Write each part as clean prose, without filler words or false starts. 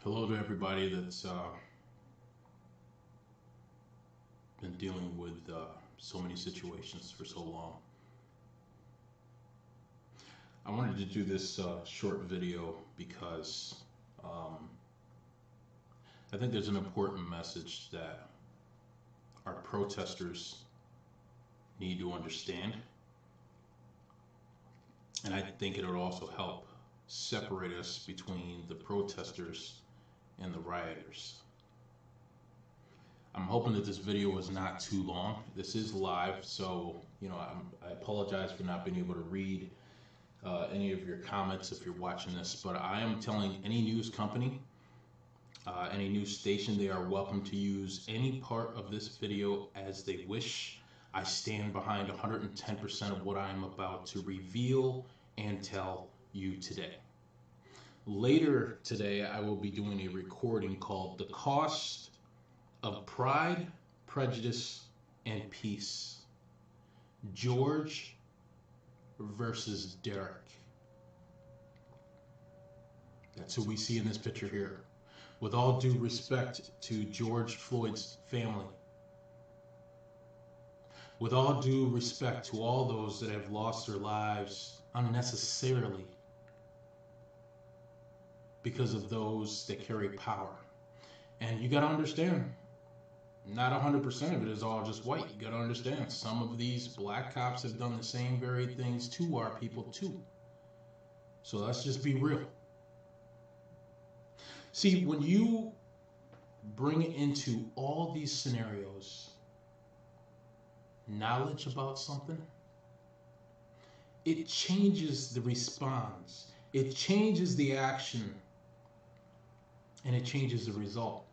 Hello to everybody that's been dealing with so many situations for so long. I wanted to do this short video because I think there's an important message that our protesters need to understand, and I think it'll also help separate us between the protesters and the rioters. I'm hoping that this video is not too long. This is live, so I apologize for not being able to read any of your comments if you're watching this, but I am telling any news company, any news station, they are welcome to use any part of this video as they wish. I stand behind 110% of what I am about to reveal and tell you today. Later today, I will be doing a recording called The Cost of Pride, Prejudice, and Peace. George versus Derek. That's who we see in this picture here. With all due respect to George Floyd's family, with all due respect to all those that have lost their lives unnecessarily because of those that carry power. And you got to understand, not 100% of it is all just white. You got to understand, some of these black cops have done the same very things to our people too. So let's just be real. See, when you bring into all these scenarios knowledge about something, it changes the response, it changes the action, and it changes the result.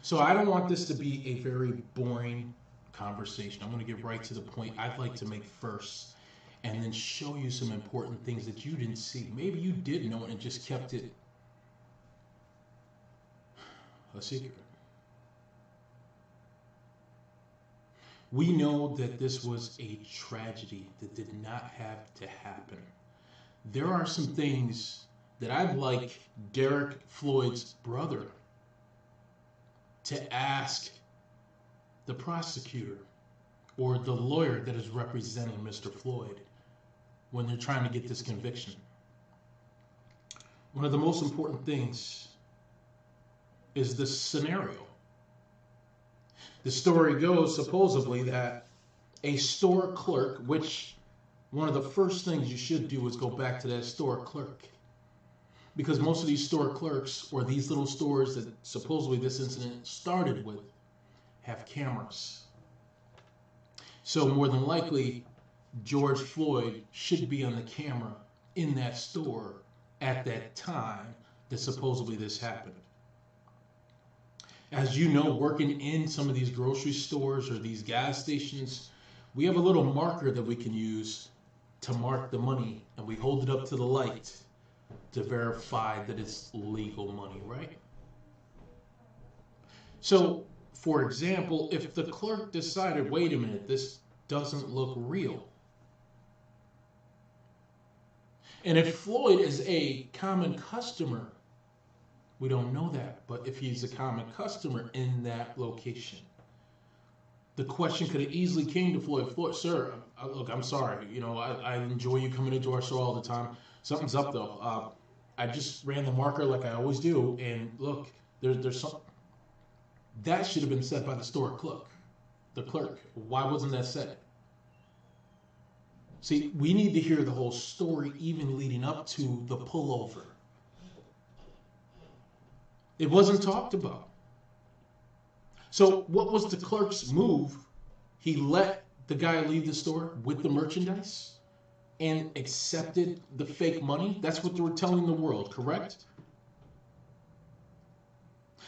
So I don't want this to be a very boring conversation. I'm going to get right to the point I'd like to make first, and then show you some important things that you didn't see. Maybe you did know it and just kept it a secret. We know that this was a tragedy that did not have to happen. There are some things that I'd like Derek Floyd's brother to ask the prosecutor or the lawyer that is representing Mr. Floyd when they're trying to get this conviction. One of the most important things is this scenario. The story goes supposedly that a store clerk, which one of the first things you should do is go back to that store clerk, because most of these store clerks, or these little stores that supposedly this incident started with, have cameras. So more than likely, George Floyd should be on the camera in that store at that time that supposedly this happened. As you know, working in some of these grocery stores or these gas stations, we have a little marker that we can use to mark the money, and we hold it up to the light to verify that it's legal money, right? So, for example, if the clerk decided, wait a minute, this doesn't look real. And if Floyd is a common customer, we don't know that, but if he's a common customer in that location, the question could have easily came to Floyd. Floyd, sir, look, I'm sorry. I enjoy you coming into our store all the time. Something's up though. I just ran the marker like I always do, and look, there's something. That should have been said by the store clerk. The clerk. Why wasn't that said? See, we need to hear the whole story, even leading up to the pullover. It wasn't talked about. So what was the clerk's move? He let the guy leave the store with the merchandise and accepted the fake money. That's what they were telling the world, correct?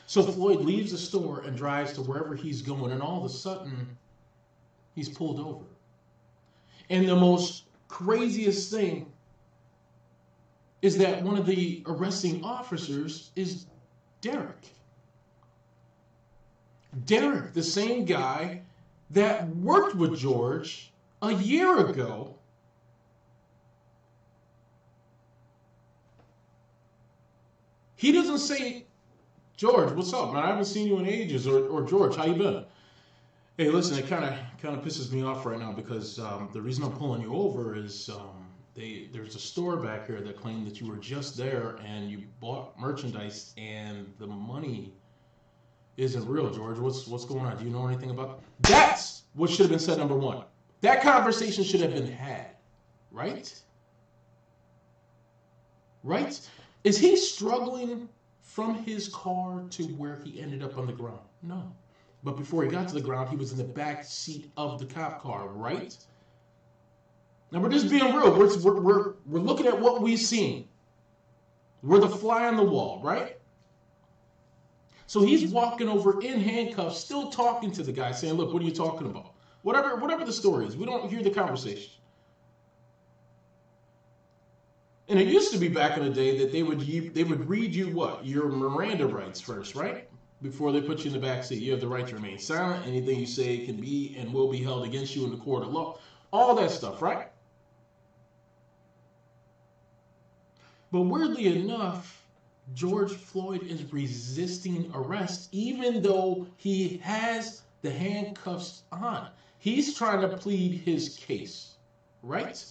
So Floyd leaves the store and drives to wherever he's going, and all of a sudden, he's pulled over. And the most craziest thing is that one of the arresting officers is Derek. Derek, the same guy that worked with George a year ago, He doesn't say, George, what's up, man? I haven't seen you in ages. Or George, how you been? Hey, listen, it kind of pisses me off right now because the reason I'm pulling you over is there's a store back here that claimed that you were just there and you bought merchandise and the money isn't real, George. What's going on? Do you know anything about that? That's what should have been said, number one. That conversation should have been had, right? Right? Is he struggling from his car to where he ended up on the ground? No. But before he got to the ground, he was in the back seat of the cop car, right? Now we're just being real. We're looking at what we've seen. We're the fly on the wall, right? So he's walking over in handcuffs, still talking to the guy, saying, look, what are you talking about? Whatever the story is, we don't hear the conversation. And it used to be back in the day that they would read you what? Your Miranda rights first, right? Before they put you in the back seat. You have the right to remain silent. Anything you say can be and will be held against you in the court of law. All that stuff, right? But weirdly enough, George Floyd is resisting arrest even though he has the handcuffs on. He's trying to plead his case, right?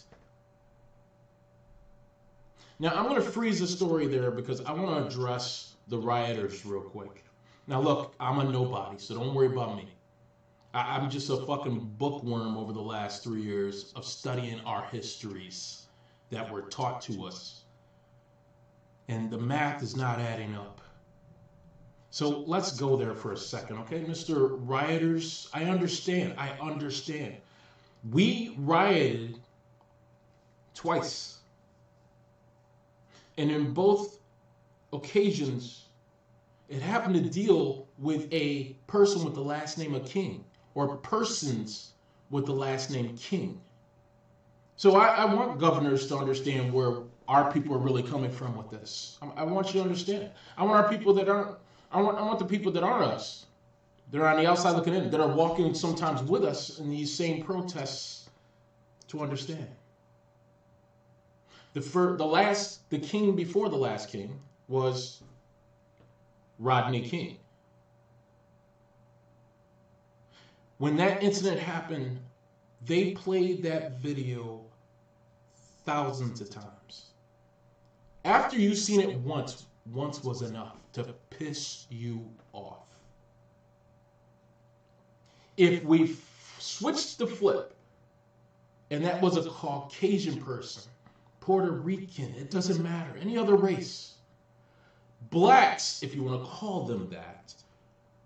Now, I'm going to freeze the story there because I want to address the rioters real quick. Now, look, I'm a nobody, so don't worry about me. I'm just a fucking bookworm over the last 3 years of studying our histories that were taught to us. And the math is not adding up. So let's go there for a second, okay? Mr. Rioters, I understand. We rioted twice. And in both occasions, it happened to deal with a person with the last name of King, or persons with the last name King. So I want governors to understand where our people are really coming from with this. I want you to understand. I want our people that aren't, I want the people that aren't us. They're on the outside looking in, that are walking sometimes with us in these same protests to understand. The king before the last king was Rodney King. When that incident happened, they played that video thousands of times. After you've seen it once was enough to piss you off. If we switched the flip, and that was a Caucasian person, Puerto Rican, it doesn't matter, any other race, blacks, if you want to call them that,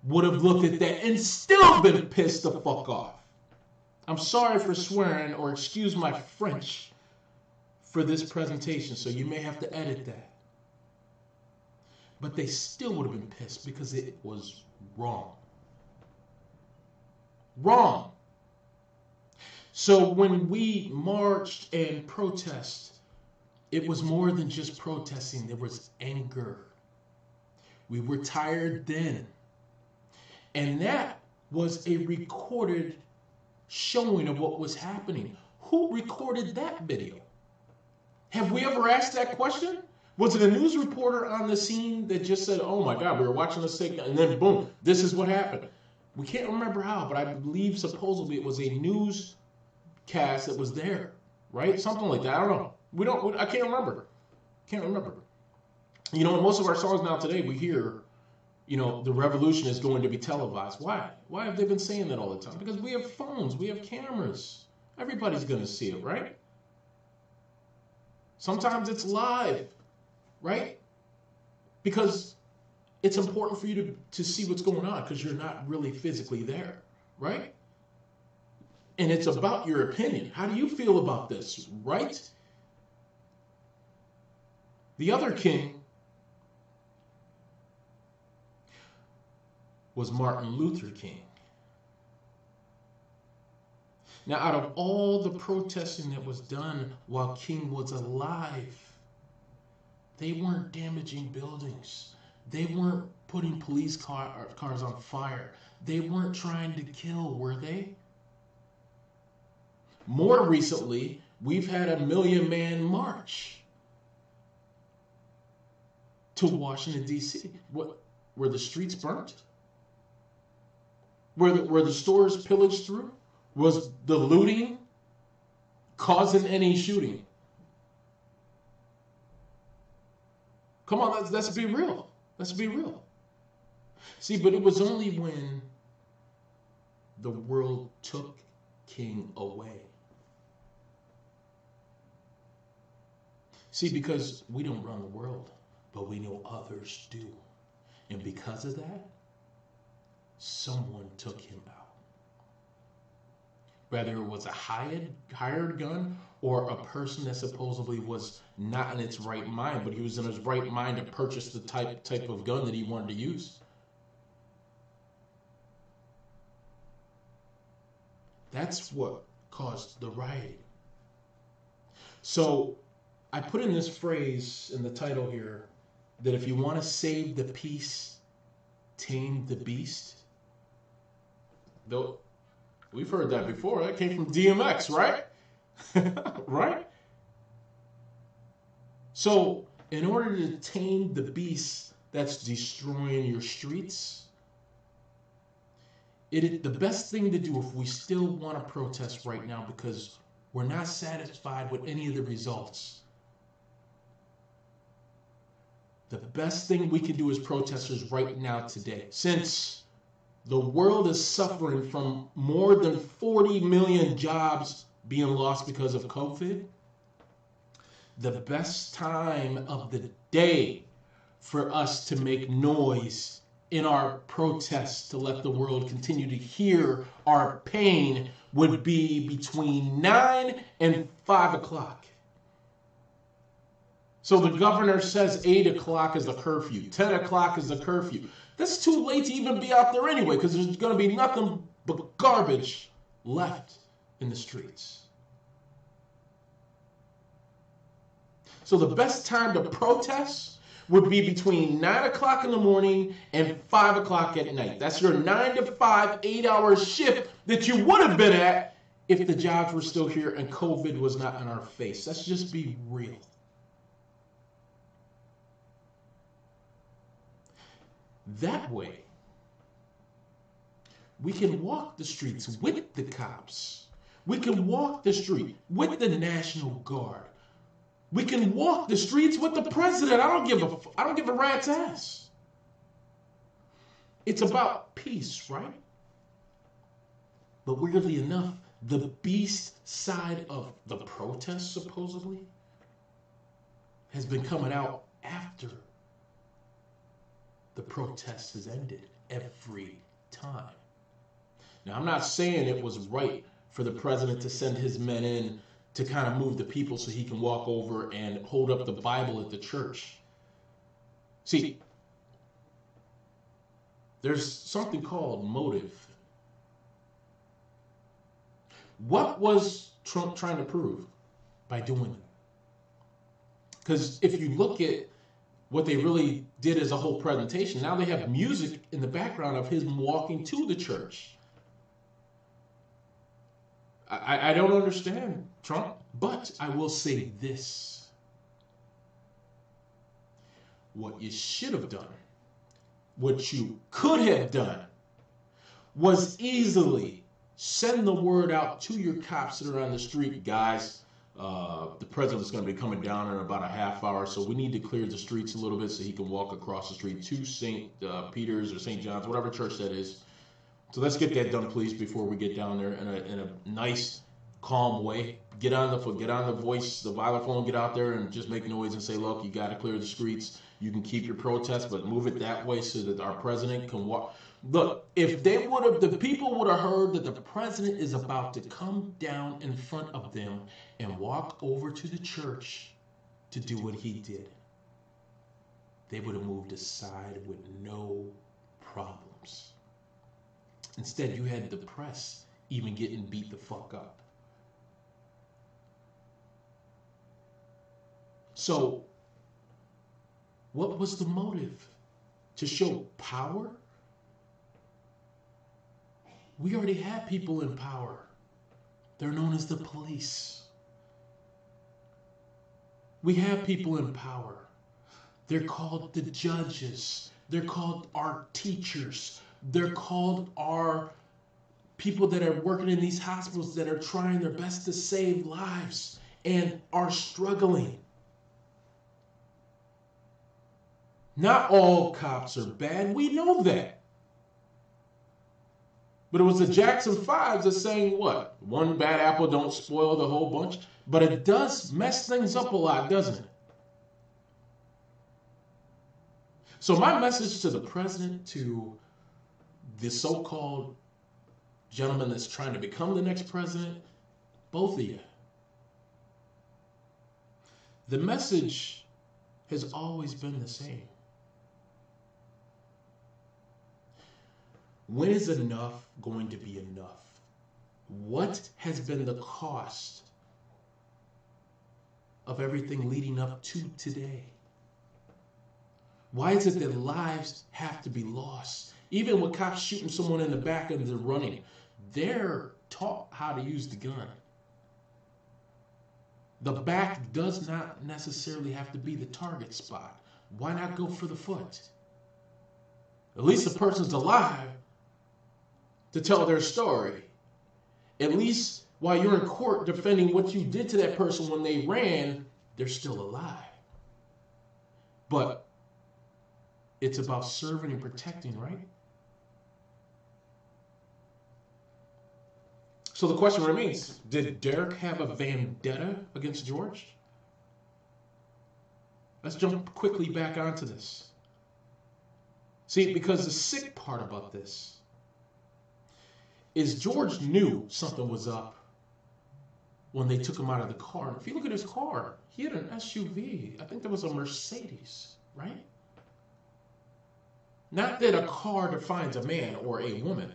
would have looked at that and still been pissed the fuck off. I'm sorry for swearing, or excuse my French, for this presentation, so you may have to edit that. But they still would have been pissed because it was wrong. Wrong. So when we marched and protested, it was more than just protesting. There was anger. We were tired then. And that was a recorded showing of what was happening. Who recorded that video? Have we ever asked that question? Was it a news reporter on the scene that just said, oh my God, we were watching this thing, and then boom, this is what happened? We can't remember how, but I believe supposedly it was a newscast that was there, right? Something like that. I don't know. I can't remember. You know, in most of our songs now today, we hear, you know, the revolution is going to be televised. Why? Why have they been saying that all the time? Because we have phones, we have cameras. Everybody's going to see it, right? Sometimes it's live, right? Because it's important for you to see what's going on because you're not really physically there, right? And it's about your opinion. How do you feel about this, right? The other king was Martin Luther King. Now, out of all the protesting that was done while King was alive, they weren't damaging buildings. They weren't putting police cars on fire. They weren't trying to kill, were they? More recently, we've had a 1 million man march to Washington, D.C.? What, were the streets burnt? Were the stores pillaged through? Was the looting causing any shooting? Come on, let's be real. Let's be real. See, but it was only when the world took King away. See, because we don't run the world, but we know others do. And because of that, someone took him out. Whether it was a hired gun or a person that supposedly was not in its right mind, but he was in his right mind to purchase the type of gun that he wanted to use. That's what caused the riot. So I put in this phrase in the title here that if you want to save the peace, tame the beast. Though we've heard that before. That came from DMX, right? Right? So in order to tame the beast that's destroying your streets, the best thing to do if we still want to protest right now because we're not satisfied with any of the results, the best thing we can do as protesters right now today, since the world is suffering from more than 40 million jobs being lost because of COVID, the best time of the day for us to make noise in our protests to let the world continue to hear our pain would be between 9 and 5 o'clock. So the governor says 8 o'clock is the curfew, 10 o'clock is the curfew. That's too late to even be out there anyway because there's going to be nothing but garbage left in the streets. So the best time to protest would be between 9 o'clock in the morning and 5 o'clock at night. That's your 9 to 5, 8-hour shift that you would have been at if the jobs were still here and COVID was not in our face. Let's just be real. That way, we can walk the streets with the cops. We can walk the street with the National Guard. We can walk the streets with the president. I don't give a rat's ass. It's about peace, right? But weirdly enough, the beast side of the protest, supposedly, has been coming out after the protest has ended every time. Now, I'm not saying it was right for the president to send his men in to kind of move the people so he can walk over and hold up the Bible at the church. See, there's something called motive. What was Trump trying to prove by doing that? Because if you look at what they really did as a whole presentation, now they have music in the background of him walking to the church. I don't understand Trump, but I will say this. What you should have done, what you could have done, was easily send the word out to your cops that are on the street, guys. The president's going to be coming down in about a half hour, so we need to clear the streets a little bit so he can walk across the street to St. Peter's or St. John's, whatever church that is. So let's get that done, please, before we get down there in a nice, calm way. Get on the voice, the vibraphone, get out there and just make noise and say, look, you got to clear the streets. You can keep your protest, but move it that way so that our president can walk. Look, if the people would have heard that the president is about to come down in front of them and walk over to the church to do what he did, they would have moved aside with no problems. Instead, you had the press even getting beat the fuck up. So, what was the motive? To show power? We already have people in power. They're known as the police. We have people in power. They're called the judges. They're called our teachers. They're called our people that are working in these hospitals that are trying their best to save lives and are struggling. Not all cops are bad. We know that. But it was the Jackson Fives that saying what? One bad apple don't spoil the whole bunch. But it does mess things up a lot, doesn't it? So my message to the president, to the so-called gentleman that's trying to become the next president, both of you. The message has always been the same. When is enough going to be enough? What has been the cost of everything leading up to today? Why is it that lives have to be lost? Even with cops shooting someone in the back and they're running, they're taught how to use the gun. The back does not necessarily have to be the target spot. Why not go for the foot? At least the person's alive to tell their story. At least while you're in court defending what you did to that person when they ran, they're still alive. But it's about serving and protecting, right? So the question remains, did Derek have a vendetta against George? Let's jump quickly back onto this. See, because the sick part about this is George knew something was up when they took him out of the car. And if you look at his car, he had an SUV. I think there was a Mercedes, right? Not that a car defines a man or a woman.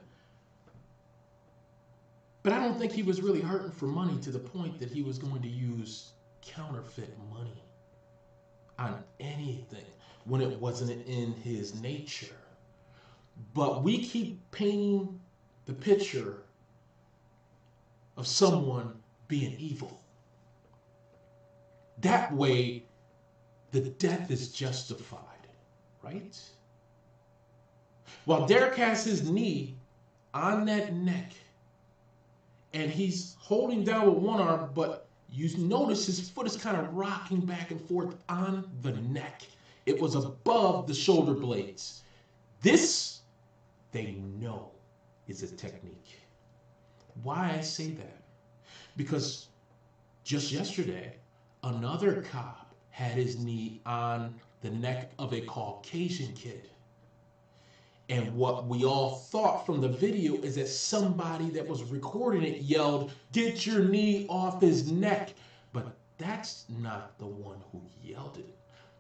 But I don't think he was really hurting for money to the point that he was going to use counterfeit money on anything when it wasn't in his nature. But we keep painting the picture of someone being evil. That way, the death is justified, right? While Derek has his knee on that neck, and he's holding down with one arm, but you notice his foot is kind of rocking back and forth on the neck. It was above the shoulder blades. This, they know, is a technique. Why I say that? Because just yesterday, another cop had his knee on the neck of a Caucasian kid. And what we all thought from the video is that somebody that was recording it yelled, "Get your knee off his neck." But that's not the one who yelled it.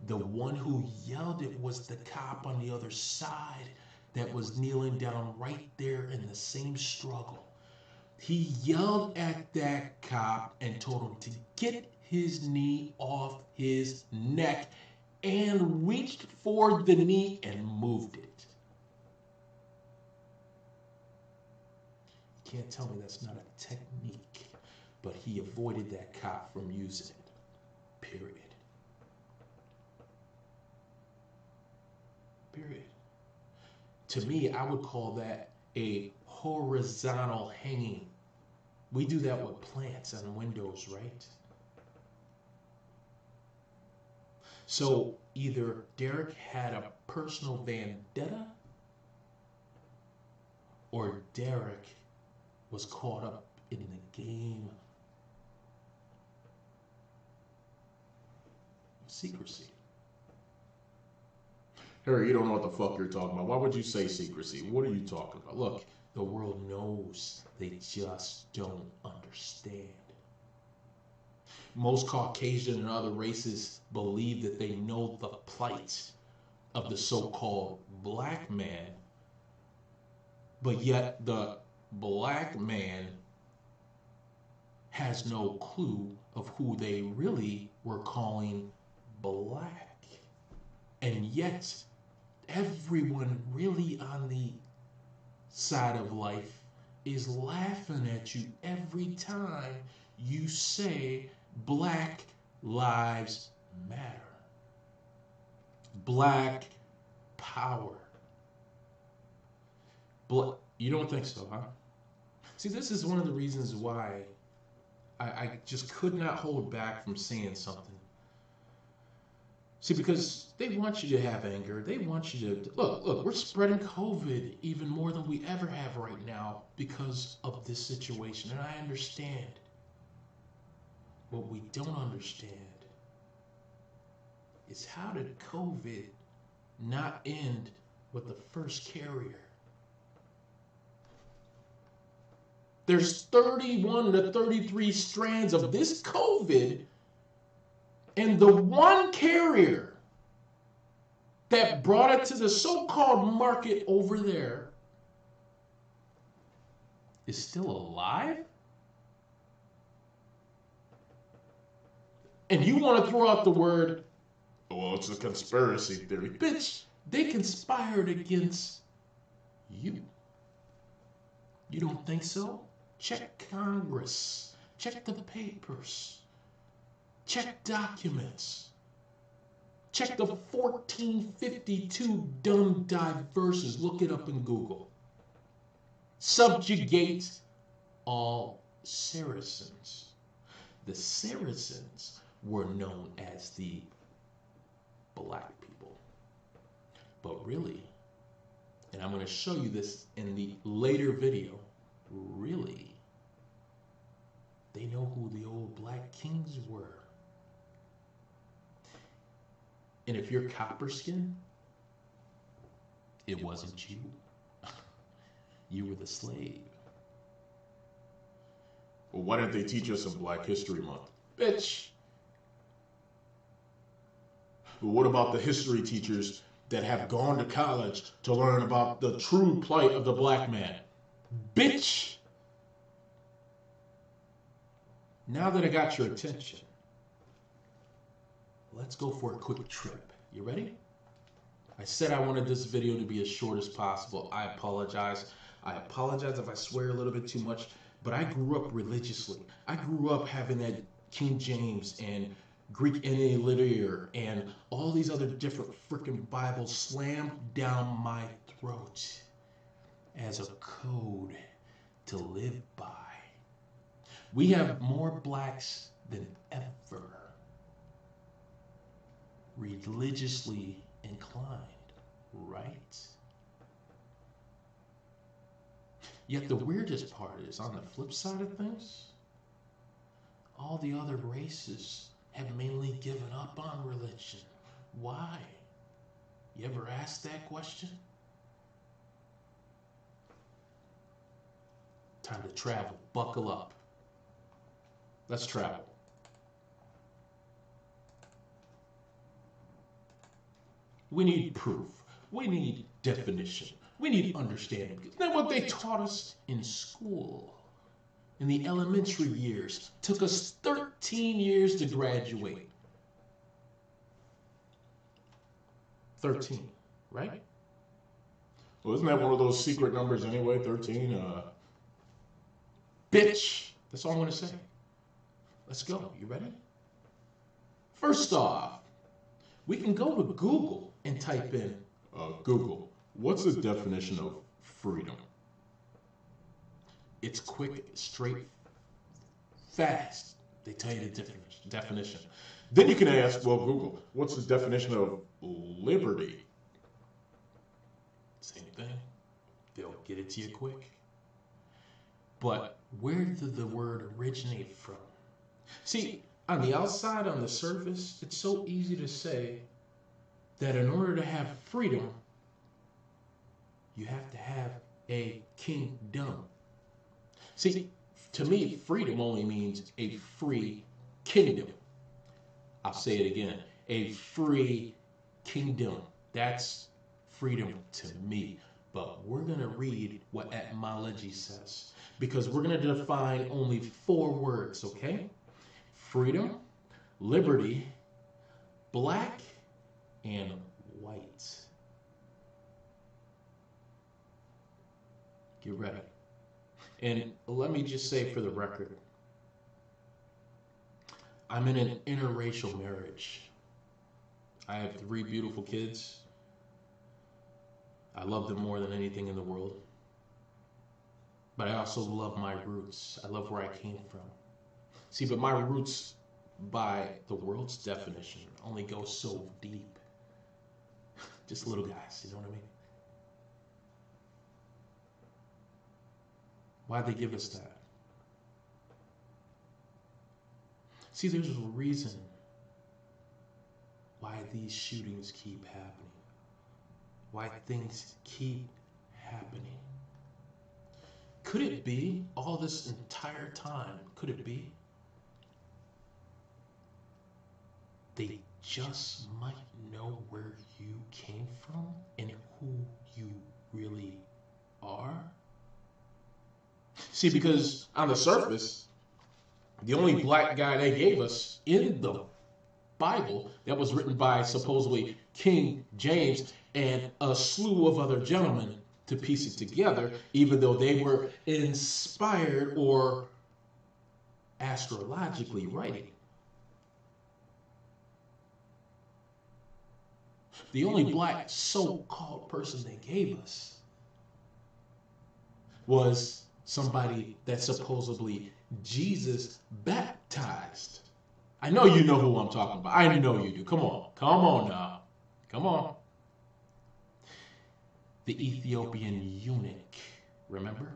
The one who yelled it was the cop on the other side that was kneeling down right there in the same struggle. He yelled at that cop and told him to get his knee off his neck and reached for the knee and moved it. You can't tell me that's not a technique, but he avoided that cop from using it. Period. Period. To me, I would call that a horizontal hanging. We do that with plants on windows, right? So either Derek had a personal vendetta, or Derek was caught up in the game of secrecy. Harry, you don't know what the fuck you're talking about. Why would you say secrecy? What are you talking about? Look, the world knows. They just don't understand. Most Caucasian and other races believe that they know the plight of the so-called black man, but yet the black man has no clue of who they really were calling black. And yet, everyone really on the side of life is laughing at you every time you say Black Lives Matter. Black power. You don't think so, huh? See, this is one of the reasons why I just could not hold back from saying something. See, because they want you to have anger. They want you to look, we're spreading COVID even more than we ever have right now because of this situation. And I understand. What we don't understand is how did COVID not end with the first carrier? There's 31 to 33 strands of this COVID, and the one carrier that brought it to the so-called market over there is still alive? And you want to throw out the word, oh, well, it's a conspiracy theory. Bitch, they conspired against you. You don't think so? Check Congress. Check the papers. Check documents. Check the 1452 dumb diverses. Look it up in Google. Subjugate all Saracens. The Saracens were known as the black people. But really, and I'm going to show you this in the later video, really, they know who the old black kings were. And if you're copper skin, it wasn't you. You were the slave. Well, why didn't they teach us in Black History Month? Bitch. But what about the history teachers that have gone to college to learn about the true plight of the black man? Bitch. Now that I got your attention, let's go for a quick trip. You ready? I said I wanted this video to be as short as possible. I apologize. I apologize if I swear a little bit too much, but I grew up religiously. I grew up having that King James and Greek Interlinear and all these other different freaking Bibles slammed down my throat as a code to live by. We have more blacks than ever religiously inclined, right? Yet the weirdest part is, on the flip side of things, all the other races have mainly given up on religion. Why? You ever asked that question? Time to travel. Buckle up. Let's travel. We need proof. We need definition. We need understanding. Isn't that what they taught us in school? In the elementary years. Took us 13 years to graduate. 13, right? Well, isn't that one of those secret numbers anyway, 13? Bitch! That's all I'm going to say. Let's go. You ready? First off, we can go to Google and type in, Google, what's the definition of freedom? It's quick, straight, fast. They tell you the definition. Then you can ask, well, Google, what's the definition of liberty? Same thing. They'll get it to you quick. But where did the word originate from? See, on the outside, on the surface, it's so easy to say that in order to have freedom, you have to have a kingdom. See, to me, freedom only means a free kingdom. I'll say it again. A free kingdom. That's freedom to me. But we're going to read what etymology says, because we're going to define only 4 words, okay? Freedom, liberty, black, and white. Get ready. And let me just say for the record, I'm in an interracial marriage. I have 3 beautiful kids. I love them more than anything in the world. But I also love my roots. I love where I came from. See, but my roots, by the world's definition, only go so deep. Just little guys, you know what I mean? Why'd they give us that? See, there's a reason why these shootings keep happening. Why things keep happening. Could it be all this entire time? Could it be they just might know where you came from and who you really are? See, because on the surface, the only black guy they gave us in the Bible that was written by supposedly King James and a slew of other gentlemen to piece it together, even though they were inspired or astrologically writing. The only black so-called person they gave us was somebody that supposedly Jesus baptized. I know you know who I'm talking about. I know you do. Come on now. Come on. The Ethiopian eunuch, remember?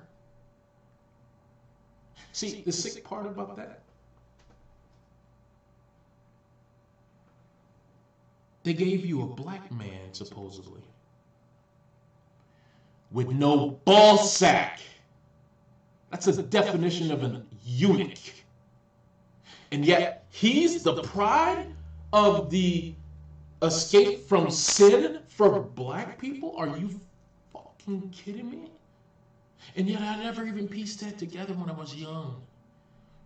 See, the sick part about that, they gave you a black man, supposedly, with no ball sack. That's a definition of an eunuch. And yet, he's the pride of the escape from sin for black people? Are you fucking kidding me? And yet I never even pieced that together when I was young.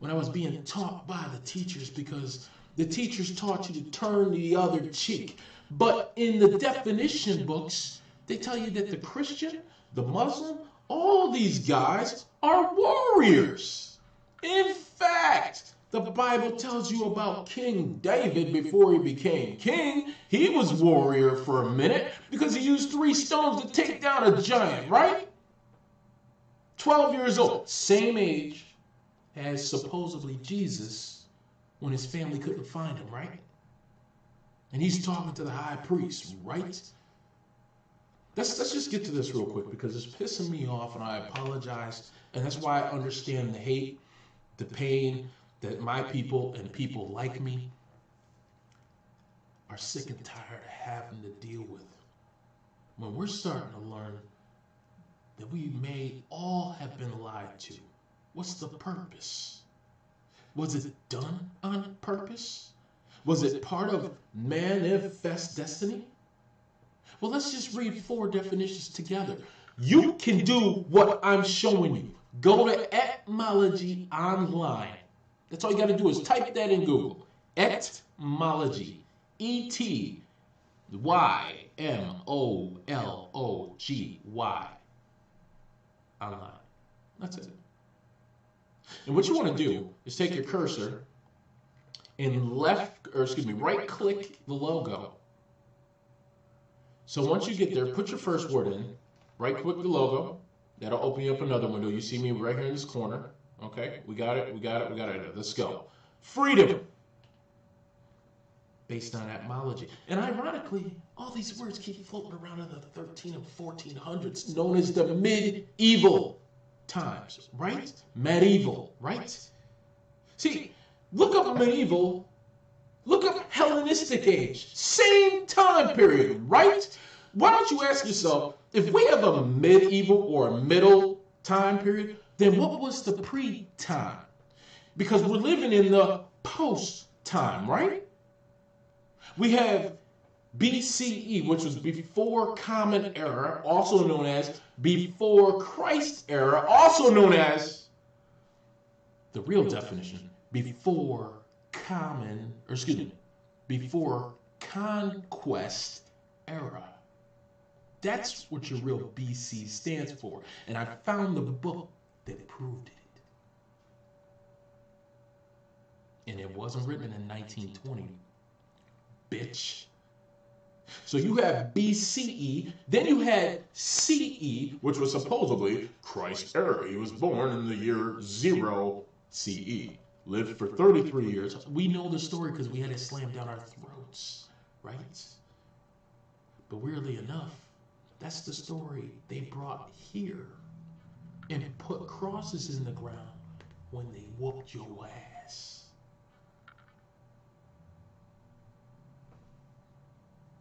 When I was being taught by the teachers, because the teachers taught you to turn the other cheek. But in the definition books, they tell you that the Christian, the Muslim, all these guys are warriors. In fact, the Bible tells you about King David before he became king. He was warrior for a minute because he used 3 stones to take down a giant, right? 12 years old, same age as supposedly Jesus when his family couldn't find him, right? And he's talking to the high priest, right? Let's just get to this real quick because it's pissing me off and I apologize. And that's why I understand the hate, the pain that my people and people like me are sick and tired of having to deal with. When we're starting to learn that we may all have been lied to. What's the purpose? Was it done on purpose? Was it part of manifest destiny? Well, let's just read 4 definitions together. You can do what I'm showing you. Go to etymology online. That's all you got to do is type that in Google. Etymology. E-T-Y-M-O-L-O-G-Y. Online. That's it. And what you want to do is take your cursor and right click the logo. So once you get there, put your first word in, right click the logo. That'll open you up another window. You see me right here in this corner. Okay, we got it. Let's go. Freedom. Based on etymology. And ironically, all these words keep floating around in the 13 and 1400s, known as the medieval times, right? Medieval, right? See, look up medieval, look up Hellenistic age, same time period, right? Why don't you ask yourself, if we have a medieval or a middle time period, then what was the pre-time? Because we're living in the post-time, right? We have BCE, which was before Common Era, also known as before Christ Era, also known as the real definition, before Conquest Era. That's what your real BC stands for. And I found the book that proved it. And it wasn't written in 1920. Bitch. So you have BCE, then you had CE, which was supposedly Christ's era. He was born in the year 0 CE, lived for 33 years. We know the story because we had it slammed down our throats, right? But weirdly enough, that's the story they brought here and put crosses in the ground when they whooped your ass.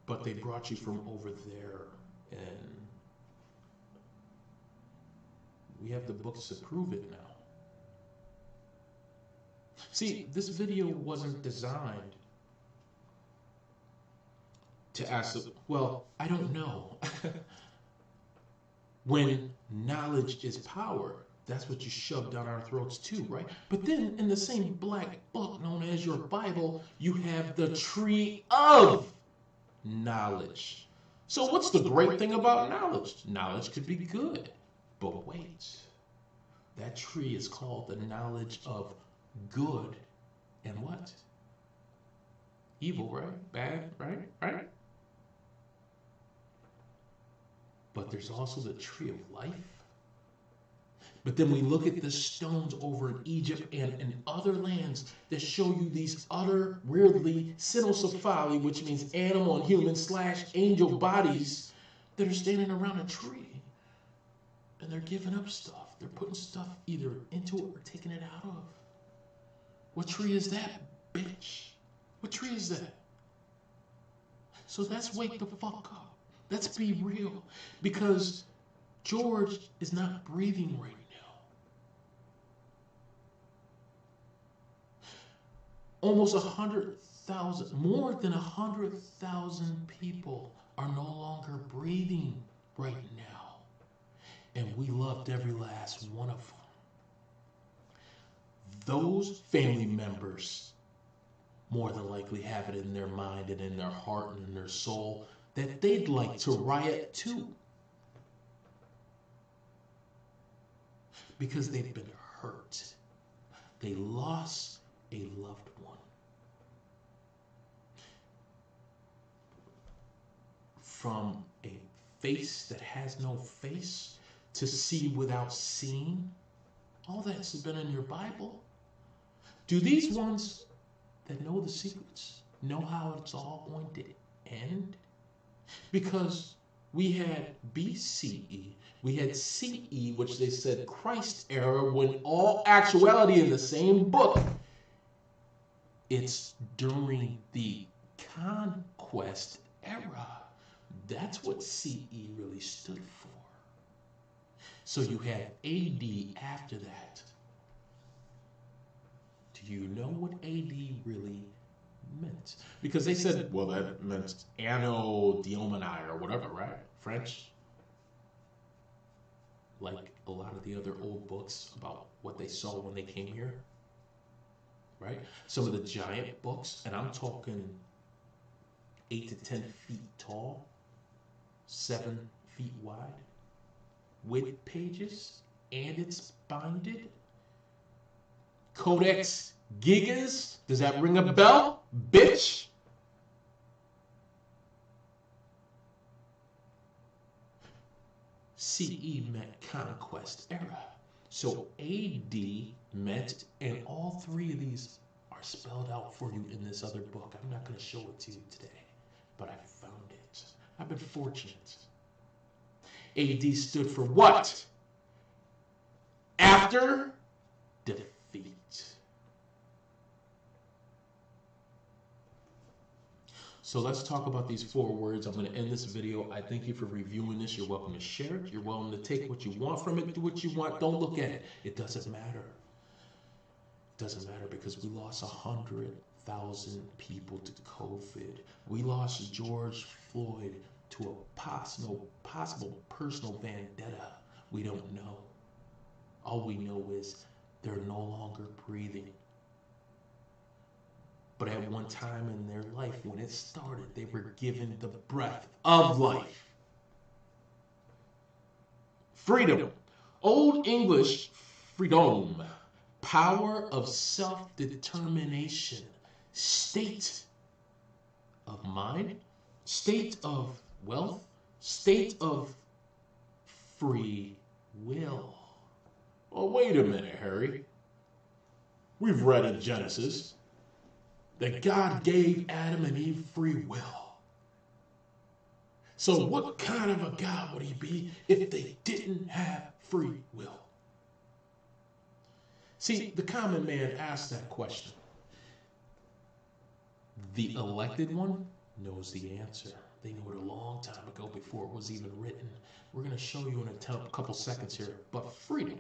But they brought you from over there, and we have the books to prove it now. See, this video wasn't designed to ask, well, I don't know. When knowledge is power, that's what you shove down our throats too, right? But then in the same black book known as your Bible, you have the tree of knowledge. So what's the great thing about knowledge? Knowledge could be good, but wait. That tree is called the knowledge of good and what? Evil, right? Bad, right? But there's also the tree of life. But then we look at the stones over in Egypt and in other lands that show you these other weirdly cynocephaly, which means animal and human / angel bodies that are standing around a tree. And they're giving up stuff. They're putting stuff either into it or taking it out of. What tree is that, bitch? What tree is that? So let's wake the fuck up. Let's be real. Because George is not breathing right now. Almost 100,000, more than 100,000 people are no longer breathing right now. And we loved every last one of them. Those family members more than likely have it in their mind and in their heart and in their soul that they'd like to riot too. Because they've been hurt. They lost a loved one. From a face that has no face to see without seeing, all that's been in your Bible. Do these ones that know the secrets know how it's all going to end? Because we had BCE, we had CE, which they said Christ era, when all actuality in the same book, it's during the conquest era. That's what CE really stood for. So you had AD after that. Do you know what AD really meant? Because they said, well, that meant Anno Domini or whatever, right? French. Like a lot of the other old books about what they saw when they came here. Right? Some of the giant books, and I'm talking 8 to 10 feet tall, 7 feet wide, with pages, and it's binded. Codex Gigas, does that ring a bell, bitch? CE meant conquest era. So AD meant, and all three of these are spelled out for you in this other book. I'm not going to show it to you today, but I found it. I've been fortunate. AD stood for what? After defeat. So let's talk about these 4 words. I'm going to end this video. I thank you for reviewing this. You're welcome to share it. You're welcome to take what you want from it, do what you want. Don't look at it. It doesn't matter. It doesn't matter because we lost 100,000 people to COVID. We lost George Floyd to a possible personal vendetta. We don't know. All we know is they're no longer breathing. But at one time in their life, when it started, they were given the breath of life. Freedom. Old English, freedom. Power of self-determination. State of mind State of wealth, state of free will. Well, wait a minute, Harry. We've read in Genesis that God gave Adam and Eve free will. So what kind of a God would he be if they didn't have free will? See, the common man asked that question. The elected one knows the answer. They knew it a long time ago before it was even written. We're going to show you in a couple seconds here. But freedom,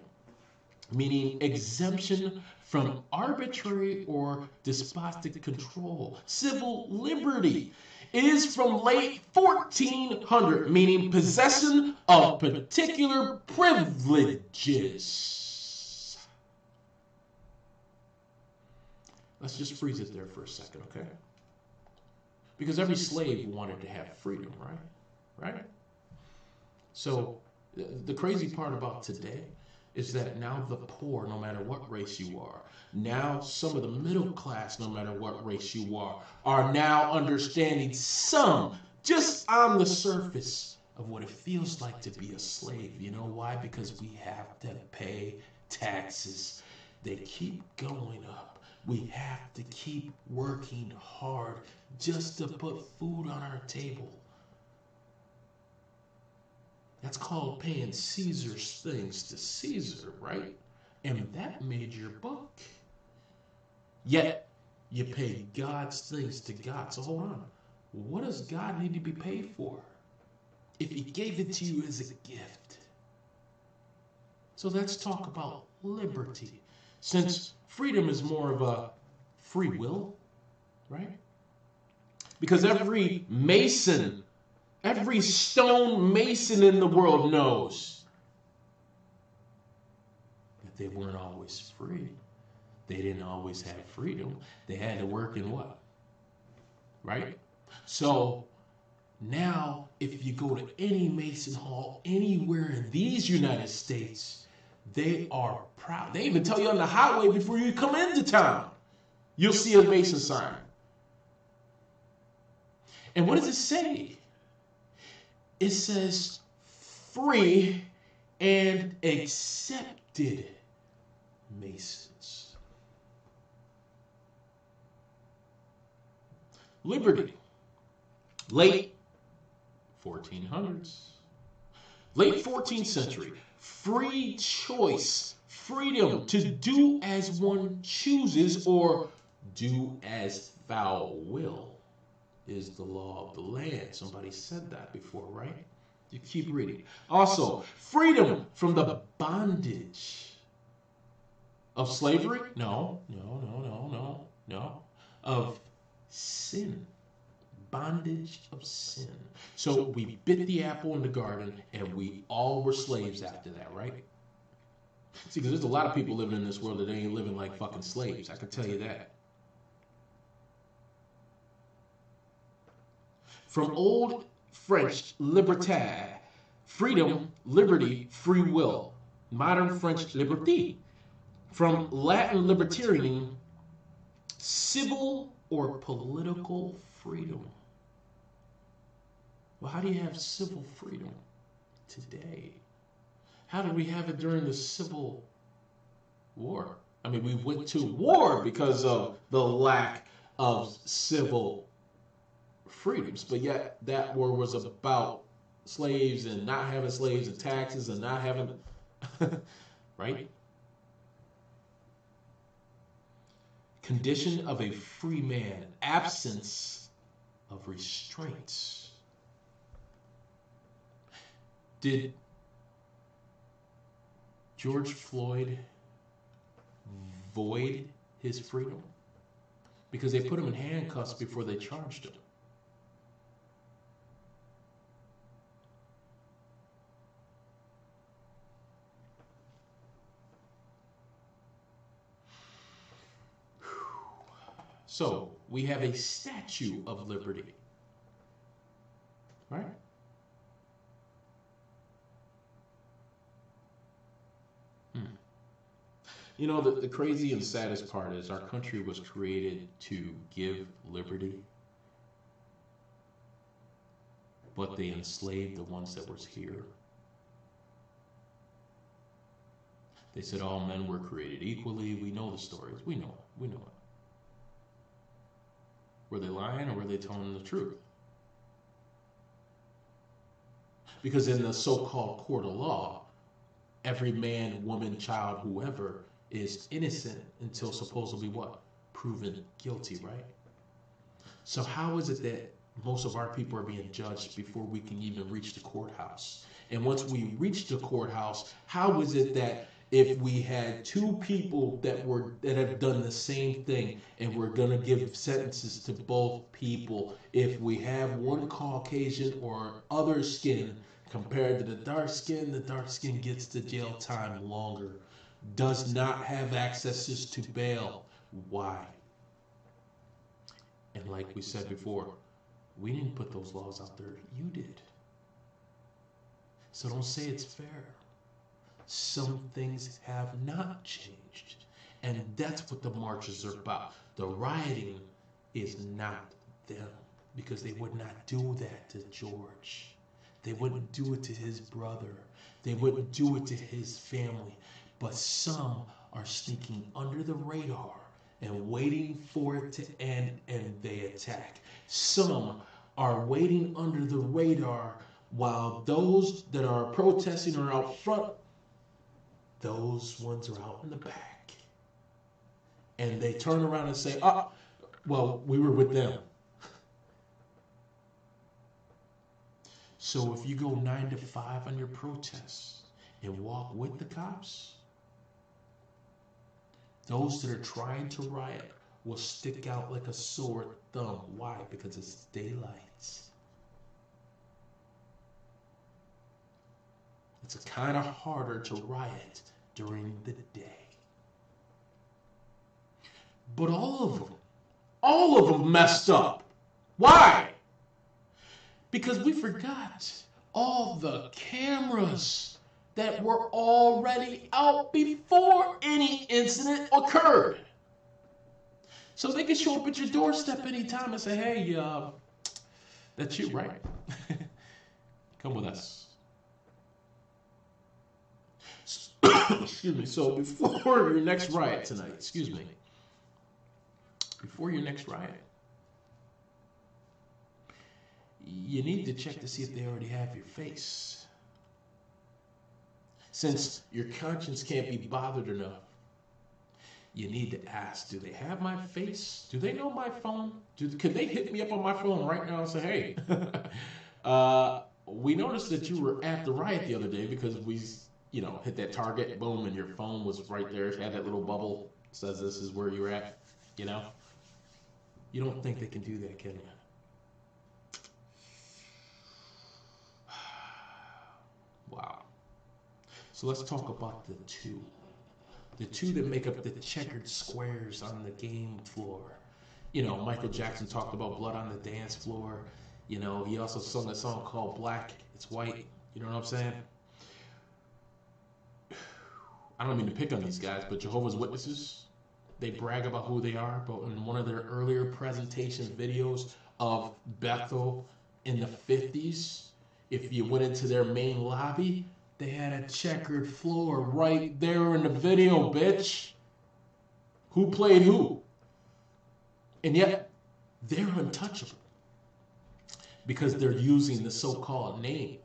meaning exemption from arbitrary or despotic control. Civil liberty is from late 1400, meaning possession of particular privileges. Let's just freeze it there for a second, okay? Because every slave wanted to have freedom, right? Right? So the crazy part about today is that now the poor, no matter what race you are, now some of the middle class, no matter what race you are now understanding some, just on the surface, of what it feels like to be a slave. You know why? Because we have to pay taxes. They keep going up. We have to keep working hard just to put food on our table. That's called paying Caesar's things to Caesar, right? And that made your buck. Yet, you pay God's things to God. So hold on. What does God need to be paid for if he gave it to you as a gift? So let's talk about liberty. Since freedom is more of a free will, right? Because every mason, every stone mason in the world knows that they weren't always free. They didn't always have freedom. They had to work in what? Right? So now, if you go to any Mason Hall anywhere in these United States, they are proud. They even tell you on the highway before you come into town, you'll see a Mason sign. And what does it say? It says free and accepted Masons. Liberty. Late 1400s. Late 14th century. Free choice. Freedom to do as one chooses or do as thou will is the law of the land. Somebody said that before, right? You keep reading. Also, freedom from the bondage of slavery? No. Of sin. Bondage of sin. So we bit the apple in the garden and we all were slaves after that, right? See, because there's a lot of people living in this world that ain't living like fucking slaves. I can tell you that. From Old French, liberté, freedom, liberty, free will. Modern French, liberté. From Latin libertarian, civil or political freedom. Well, how do you have civil freedom today? How did we have it during the Civil War? I mean, we went to war because of the lack of civil freedoms, but yet that war was about slaves and not having slaves and taxes and not having, right? Condition of a free man, absence of restraints. Did George Floyd void his freedom? Because they put him in handcuffs before they charged him. So, we have a statue of liberty, right? You know, the crazy and saddest part is our country was created to give liberty. but they enslaved the ones that was here. They said all men were created equally. We know the stories. We know it. We know it. Were they lying or were they telling the truth? Because in the so-called court of law, every man, woman, child, whoever is innocent until supposedly what? Proven guilty, right? So how is it that most of our people are being judged before we can even reach the courthouse? And once we reach the courthouse, how is it that if we had two people that have done the same thing and we're gonna give sentences to both people, if we have one Caucasian or other skin compared to the dark skin gets the jail time longer, does not have access to bail. Why? And like we said before, we didn't put those laws out there, you did. So don't say it's fair. Some things have not changed. And that's what the marches are about. The rioting is not them, because they would not do that to George. They wouldn't do it to his brother. They wouldn't do it to his family. But some are sneaking under the radar and waiting for it to end, and they attack. Some are waiting under the radar while those that are protesting are out front. Those ones are out in the back. And they turn around and say, well, we were with them. So if you go 9 to 5 on your protests and walk with the cops, those that are trying to riot will stick out like a sore thumb. Why? Because it's daylight. It's kind of harder to riot during the day. But all of them messed up. Why? Because we forgot all the cameras that were already out before any incident occurred. So they can show up at your doorstep anytime and say, hey, that's you, right? Come with us. Excuse me. So before your next riot tonight, before your next riot, you need to check to see if they already have your face. Since your conscience can't be bothered enough, you need to ask, do they have my face? Do they know my phone? Could they hit me up on my phone right now and say, hey, we noticed that you were at the riot the other day because we hit that target, boom, and your phone was right there. It had that little bubble, says this is where you're at, You don't think they can do that, can you? Wow. So let's talk about the two. The two that make up the checkered squares on the game floor. Michael Jackson talked about blood on the dance floor. He also sung a song called Black, It's White. You know what I'm saying? I don't mean to pick on these guys, but Jehovah's Witnesses, they brag about who they are, but in one of their earlier presentation videos of Bethel in the 50s, if you went into their main lobby, they had a checkered floor right there in the video, bitch. Who played who? And yet, they're untouchable because they're using the so-called name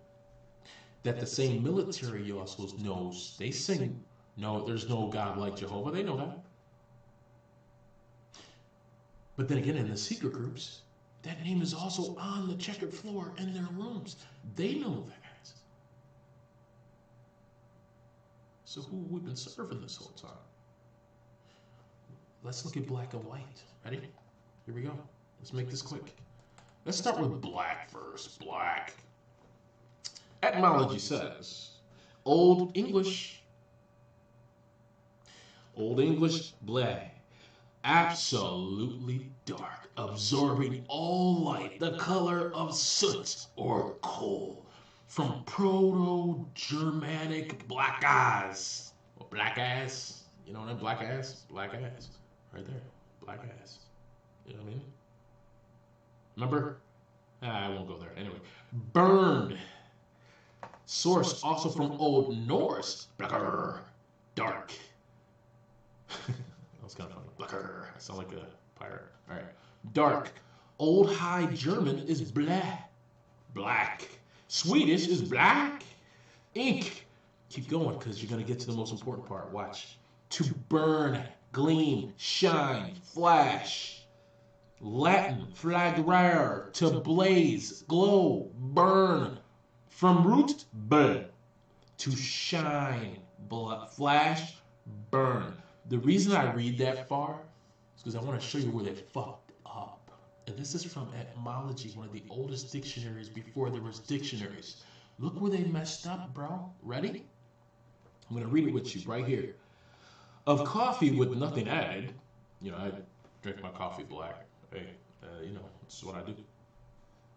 that the same military also knows. They sing, no, there's no God like Jehovah. They know that. But then again, in the secret groups, that name is also on the checkered floor in their rooms. They know that. So who have we been serving this whole time? Let's look at black and white. Ready? Here we go. Let's make this quick. Let's start with black first. Black. Etymology says, Old English, black, absolutely dark, absorbing all light, the color of soot or coal, from Proto-Germanic black eyes. Or black ass. You know what I mean? Black ass? Black ass. Right there. Black ass. You know what I mean? Remember I won't go there. Anyway, burned. Source also from Old Norse. Blacker. Dark. That was kind of funny. Blacker. I sound like a pirate. All right. Dark. Old High German is black. Black. Swedish is black. Ink. Keep going because you're going to get to the most important part. Watch. To burn, gleam, shine, flash. Latin, flagrare, to blaze, glow, burn. From root, burn. To shine, flash, burn. The reason I read that far is because I want to show you where they fucked up. And this is from etymology, one of the oldest dictionaries before there was dictionaries. Look where they messed up, bro. Ready? I'm going to read it with you right here. Of coffee with nothing added, you know, I drink my coffee black. Hey, you know, that's what I do.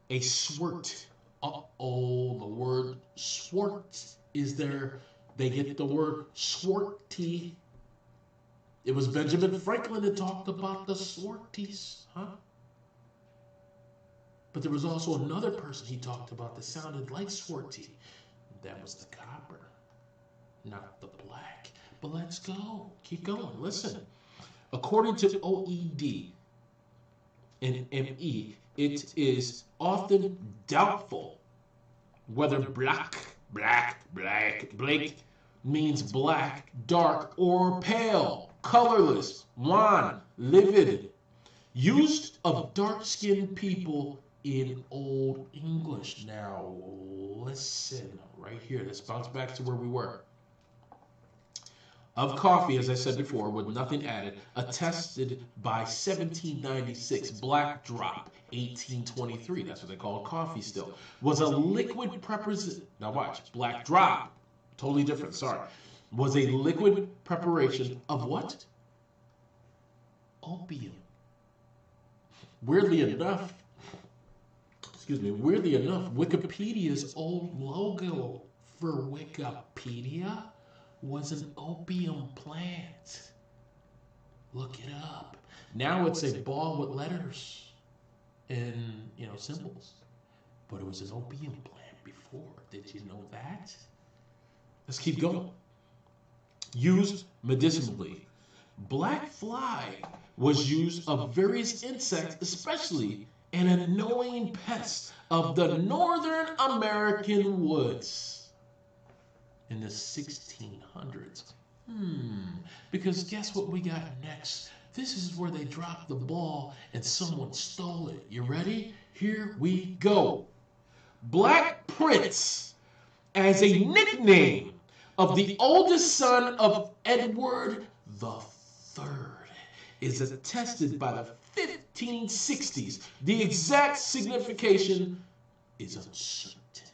A swart. Uh-oh, the word swart is there. They get the word swarty. It was Benjamin Franklin that talked about the swarties, huh? But there was also another person he talked about that sounded like swarty. That was the copper, not the black. But let's go. Keep going. Listen. According to O.E.G. and M.E., it is often doubtful whether black means black, dark, or pale, colorless, wan, livid. Used of dark-skinned people in Old English. Now, listen right here. Let's bounce back to where we were. Of coffee, as I said before, with nothing added, attested by 1796, black drop, 1823, that's what they call coffee still, was a liquid preparation. Now watch, black drop, totally different, sorry, was a liquid preparation of what? Opium. Weirdly enough, Wikipedia's old logo for Wikipedia was an opium plant. Look it up. Now it's a ball with letters and, you know, symbols. But it was an opium plant before. Did you know that? Let's keep going. Used medicinally. Black fly was used of various insects, especially an annoying pest of the Northern American woods. In the 1600s. Because guess what we got next? This is where they dropped the ball and someone stole it. You ready? Here we go. Black Prince, as a nickname of the oldest son of Edward III, is attested by the 1560s. The exact signification is uncertain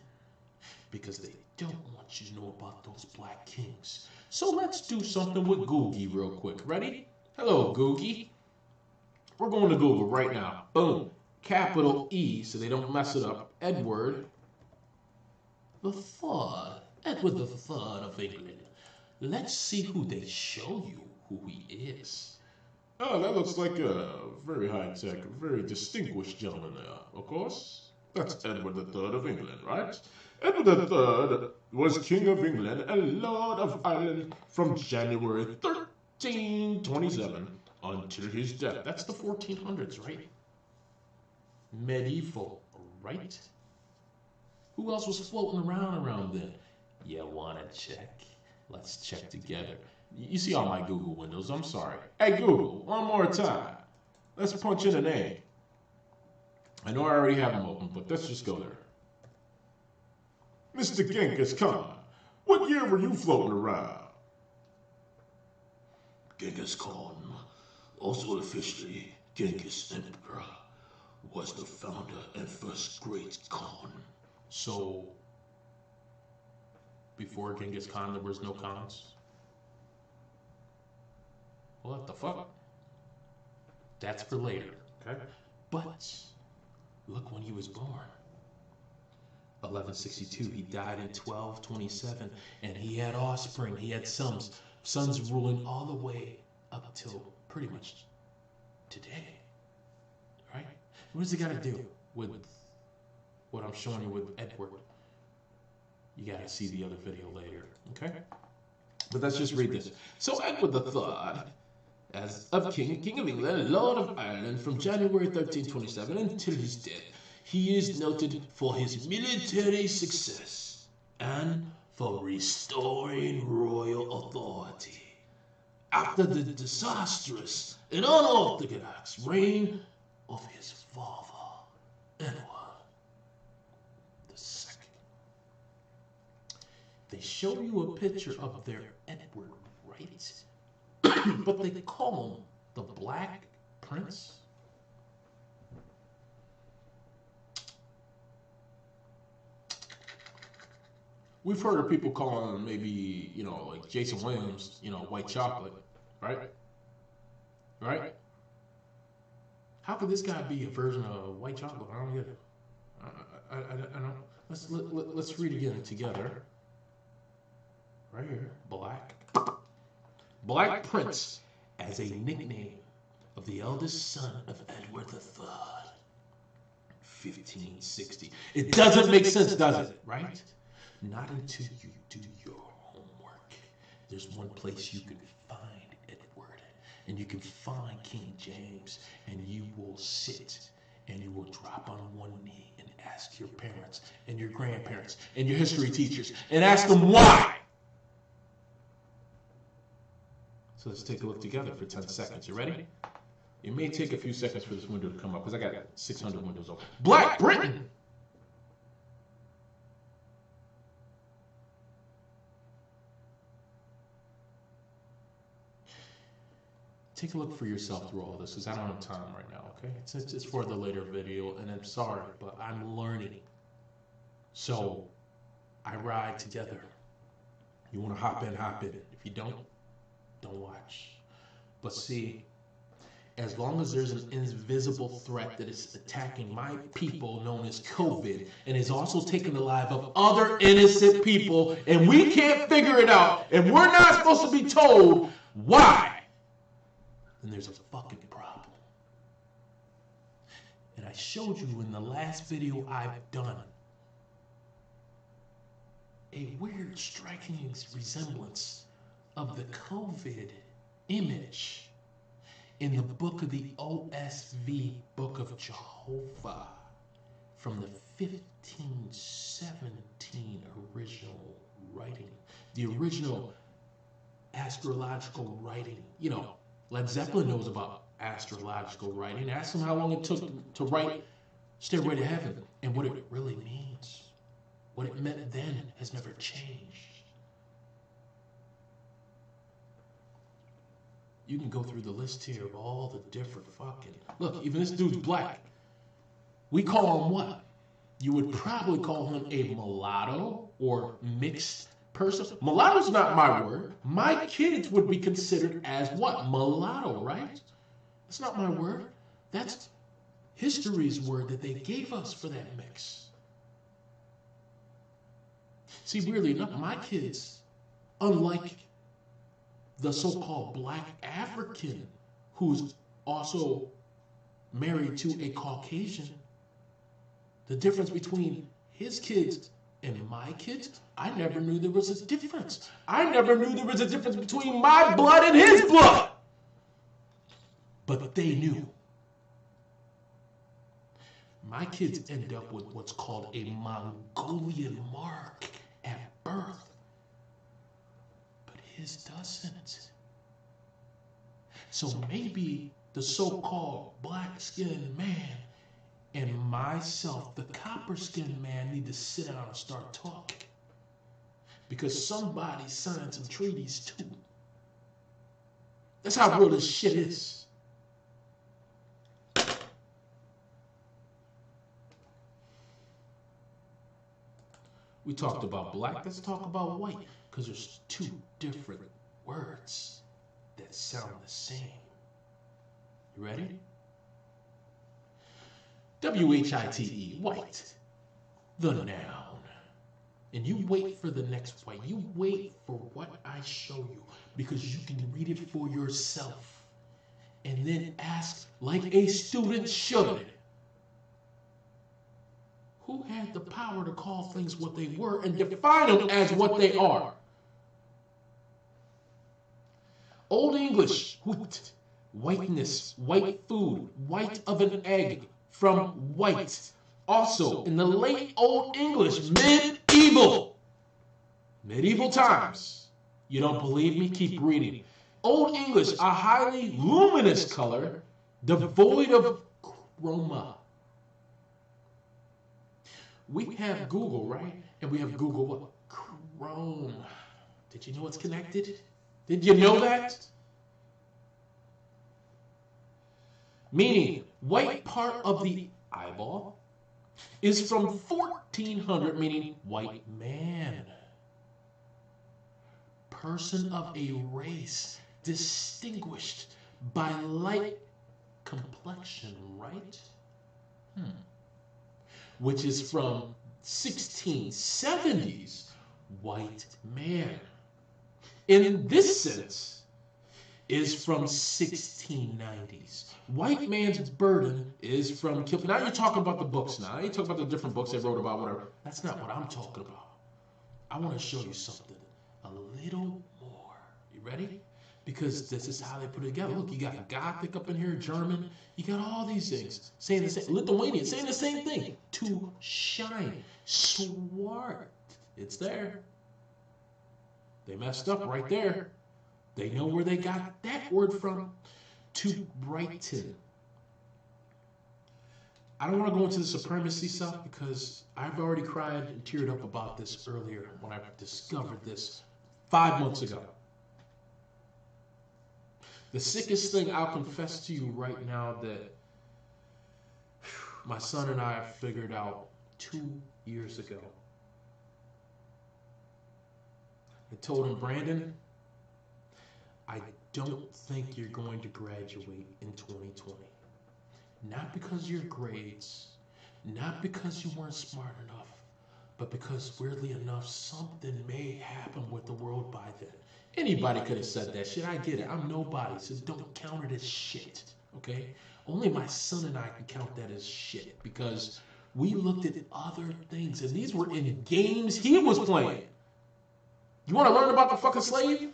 because they don't want you to know about those black kings. So let's do something with O.G.G real quick. Ready? Hello, O.G.G. We're going to Google right now. Boom. Capital E, so they don't mess it up. Edward the Third. Edward the Third of England. Let's see who they show you who he is. Oh, that looks like a very high-tech, very distinguished gentleman there, of course. That's Edward the Third of England, right? Edward III was King of England and Lord of Ireland from January 1327 until his death. That's the 1400s, right? Medieval, right? Who else was floating around then? You wanna check? Let's check together. You see all my Google windows, I'm sorry. Hey Google, one more time. Let's punch in a name. I know I already have them open, but let's just go there. Mr. Genghis Khan, what year were you floating around? Genghis Khan, also officially Genghis Emperor, was the founder and first great Khan. So, before Genghis Khan, there was no Khans? What the fuck? That's for later, okay? But, look when he was born. 1162, he died in 1227, and he had offspring, he had sons ruling all the way up till pretty much today, right? What does it got to do with what I'm showing you with Edward, you gotta see the other video later, okay? But let's just read this. So Edward III, as of King of England, Lord of Ireland, from January 1327 until his death, he is noted for his military success and for restoring royal authority after the disastrous and unorthodox reign of his father, Edward II. They show you a picture of their Edward, right? But they call him the Black Prince. We've heard of people calling him maybe, like Jason Williams, white chocolate, right? Right? How could this guy be a version of white chocolate? I don't get it. I don't. Let's read again together. Right here, Black Prince, as a nickname of the eldest son of Edward III, 1560. It doesn't make sense, does it? Right? Not until you do your homework. There's one place you can find Edward, and you can find King James, and you will sit and you will drop on one knee and ask your parents and your grandparents and your history teachers and ask them why. So let's take a look together for 10 seconds. You ready? It may take a few seconds for this window to come up because I got 600 windows open. Black Britain! Take a look for yourself through all this because I don't have time right now, okay? It's for the later video, and I'm sorry, but I'm learning. So, I ride together. You want to hop in, hop in. If you don't watch. But see, as long as there's an invisible threat that is attacking my people known as COVID and is also taking the life of other innocent people, and we can't figure it out, and we're not supposed to be told why, then there's a fucking problem. And I showed you in the last video I've done a weird, striking resemblance of the COVID image in the book of the OSV, Book of Jehovah, from the 1517 original writing, the original astrological writing. Led Zeppelin knows about astrological writing. Ask him how long it took to write Stairway to Heaven and what it really means. What it meant then has never changed. You can go through the list here of all the different fucking... Look, even this dude's black. We call him what? You would probably call him a mulatto or mixed person. Mulatto's not my word. My kids would be considered as what? Mulatto, right? That's not my word. That's history's word that they gave us for that mix. See, weirdly enough, my kids, unlike the so-called black African who's also married to a Caucasian, the difference between his kids and my kids, I never knew there was a difference. I never knew there was a difference between my blood and his blood. But they knew. My kids end up with what's called a Mongolian mark at birth. But his doesn't. So maybe the so-called black-skinned man and myself, the copper-skinned man, need to sit down and start talking. Because somebody signed some treaties too. That's how real this shit is. We talked about black, let's talk about white. Because there's two different words that sound the same. You ready? W-H-I-T-E, white, the noun. And you wait for the next white. You wait for what I show you because you can read it for yourself and then ask like a student should. Who had the power to call things what they were and define them as what they are? Old English, wheat, whiteness, white food, white of an egg, from white. Also, in the late Old English, medieval times. You don't believe me? Keep reading. Old English, a highly luminous color, devoid of chroma. We have Google, right? And we have Google what? Chrome. Did you know it's connected? Did you know that? Meaning, white part of the eyeball is from 1400, meaning white man. Person of a race distinguished by light complexion, right? Which is from 1670s white man. In this sense, is from 1690s. White man's burden is from killing. Now you're talking about the books now. You talk about the different books they wrote about, whatever. That's not what I'm talking about. I want to show you something a little more. You ready? Because this is how they put it together. Look, you got Gothic up in here, German. You got all these things saying the same. Lithuanian saying the same thing. To shine. Swart. It's there. They messed up right there. They know where they got that word from. To brighten. I don't want to go into the supremacy stuff because I've already cried and teared up about this earlier when I discovered this 5 months ago. The sickest thing I'll confess to you right now that my son and I figured out 2 years ago. I told him, Brandon, I don't think you're going to graduate in 2020. Not because of your grades, not because you weren't smart enough, but because weirdly enough, something may happen with the world by then. Anybody could have said that shit. I get it. I'm nobody, so don't count it as shit, okay? Only my son and I can count that as shit because we looked at other things, and these were in games he was playing. You want to learn about the fucking slave?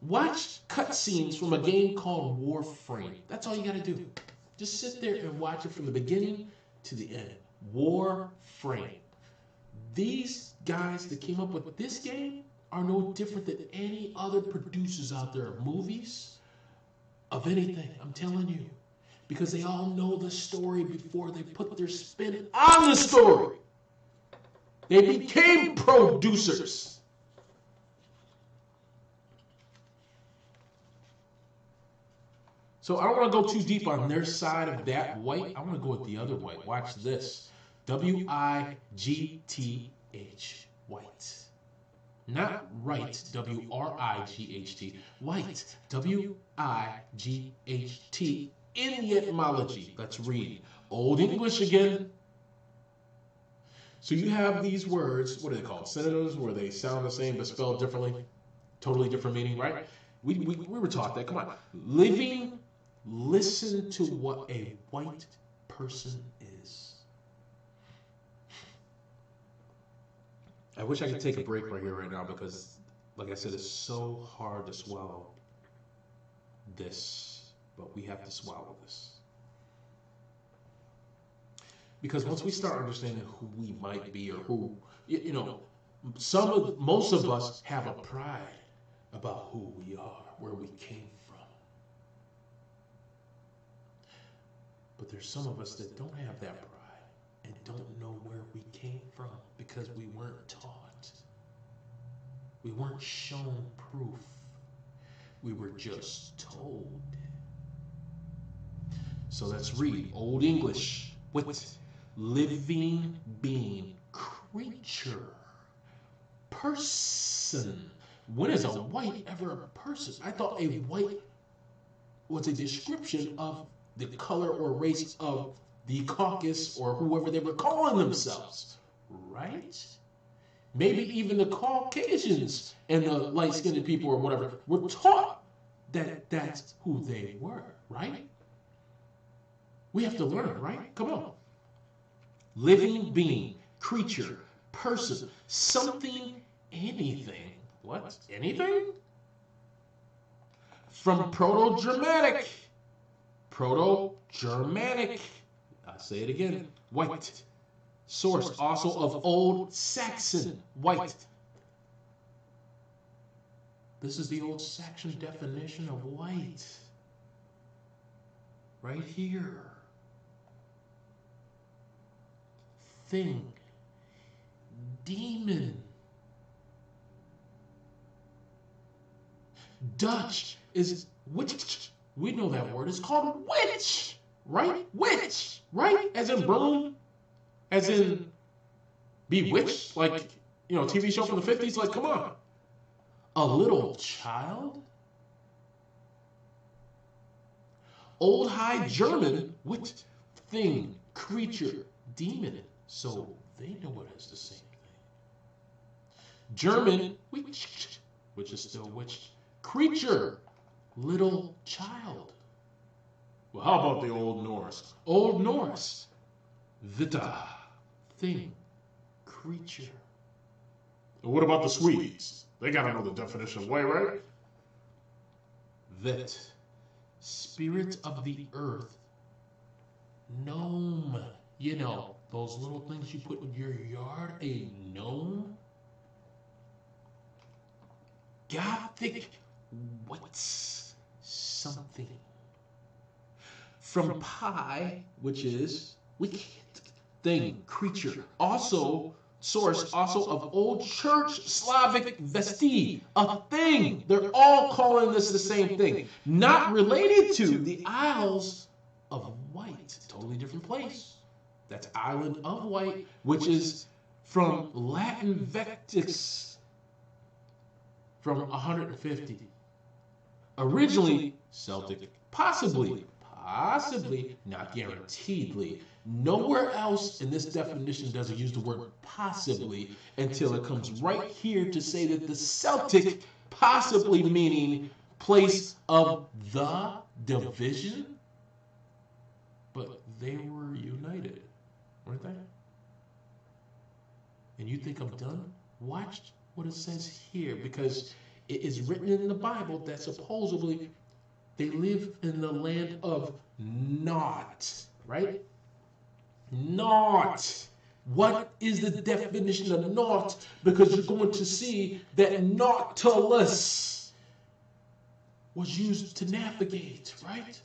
Watch cutscenes from a game called Warframe. That's all you got to do. Just sit there and watch it from the beginning to the end. Warframe. These guys that came up with this game are no different than any other producers out there of movies, of anything. I'm telling you. Because they all know the story before they put their spin on the story. They became producers. So I don't want to go too deep on their side of that white. I want to go with the other white. Watch this. W-I-G-T-H. White. Not right. W-R-I-G-H-T. White. W-I-G-H-T. In the etymology. Let's read. Old English again. So you have these words. What are they called? Synonyms, where they sound the same but spelled differently. Totally different meaning, right? We were taught that. Come on. Living. Listen to what a white person is. I wish I could take a break right here, right now, because, like I said, it's so hard to swallow this, but we have to swallow this. Because once we start understanding who we might be, or who, you know, most of us have a pride about who we are, where we came from. But there's some of us that don't have that pride and don't know where we came from because we weren't taught. We weren't shown proof. We were just told. So let's read Old English. With living being, creature, person. When is a white ever a person? I thought a white was a description of the color or race of the caucus or whoever they were calling themselves, right? Maybe even the Caucasians and the light-skinned people or whatever were taught that that's who they were, right? We have to learn, right? Come on. living being, creature, person, something, anything. What? Anything? From Proto-Germanic. Proto-Germanic. I'll say it again. White. Source also of Old Saxon. White. This is the Old Saxon definition of white. Right here. Thing. Demon. Dutch is witch. We know that word is called witch, right? Witch, right? As in broom, as in bewitched, like, you know, TV show from the 50s. Like, come on. A little child? Old High German, witch, thing, creature, demon. So they know it as the same thing. German, witch, which is still witch. Creature, little child. Well, how about the Old Norse? Old Norse, vita, thing, creature. And what about the Swedes? They gotta know the definition of white, right? Vit, spirit of the earth. Gnome, you know, those little things you put in your yard, a gnome. Gothic, what's something? From pi, which is wicked, thing, creature. Also, source also of Old Church Slavic vesti, a thing. They're all calling this the same thing. Not related to the Isles of Wight. Totally different place. That's Island of Wight, which is from Latin vectis, from 150. Originally Celtic, possibly, not guaranteedly. Nowhere else in this definition does it use the word possibly until it comes right here to say that the Celtic, possibly meaning place of the division, but they were united, weren't they? And you think I'm done? Watch what it says here, because it is written in the Bible that supposedly they live in the land of naught, right? Naught. What is the definition of naught? Because you're going to see that nautilus was used to navigate, right?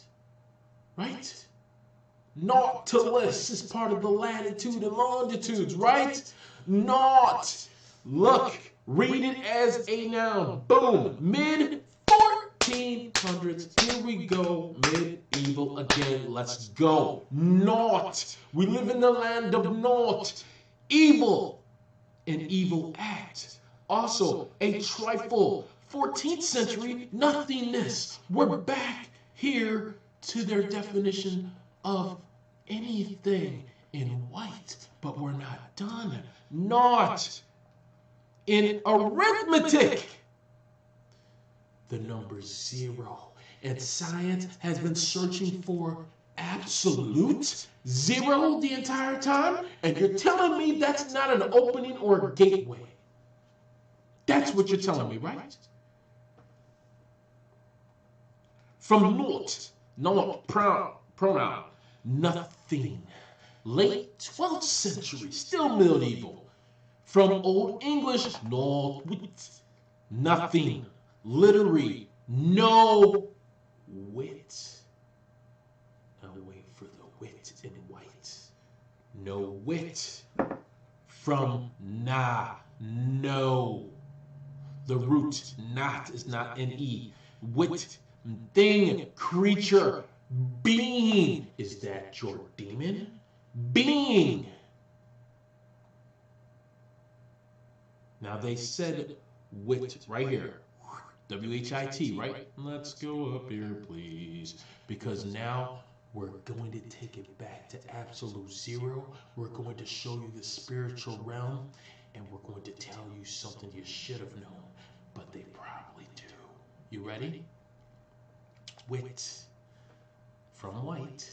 Right? Nautilus is part of the latitude and longitudes, right? Naught. Look, read it as a noun. Boom. Mid-1400s. Here we go. Medieval again. Let's go. Naught. We live in the land of naught. Evil. An evil act. Also, a trifle. 14th century nothingness. We're back here to their definition of anything in white, but we're not done. Naught. In arithmetic, the number 0. And science has been searching for absolute 0 the entire time, and you're telling me that's not an opening or a gateway. That's what you're telling me, right? From naught, pronoun, nothing. Late 12th century, still medieval. From Old English, naught, nothing. Literary, no wit. Now wait for the wit in white. No wit. From no. The root not is not N-E. Wit, thing, creature, being. Is that your demon? Being. Now they said wit right here. W-H-I-T, right? Let's go up here, please. Because now we're going to take it back to absolute 0. We're going to show you the spiritual realm, and we're going to tell you something you should have known, but they probably do. You ready? Wit. From white.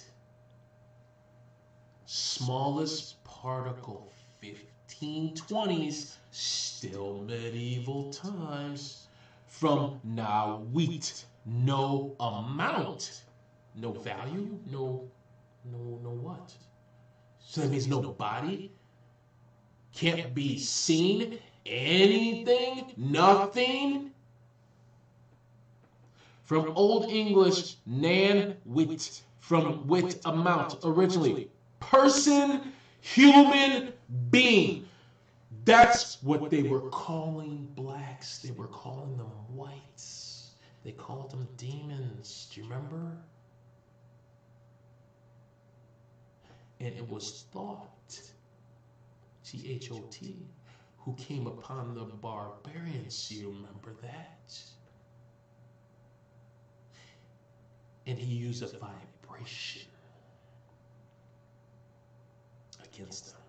Smallest Particle 1520s, still medieval times. From now wheat, no amount, no value, no what? So that means no body, can't be seen, anything, nothing. From Old English, nan wit, from wit, amount, originally. Person, human being. That's what they were calling blacks. They were calling them whites. They called them demons. Do you remember? And it was thought, T-H-O-T, who came upon the barbarians. You remember that? And he used a vibration against them.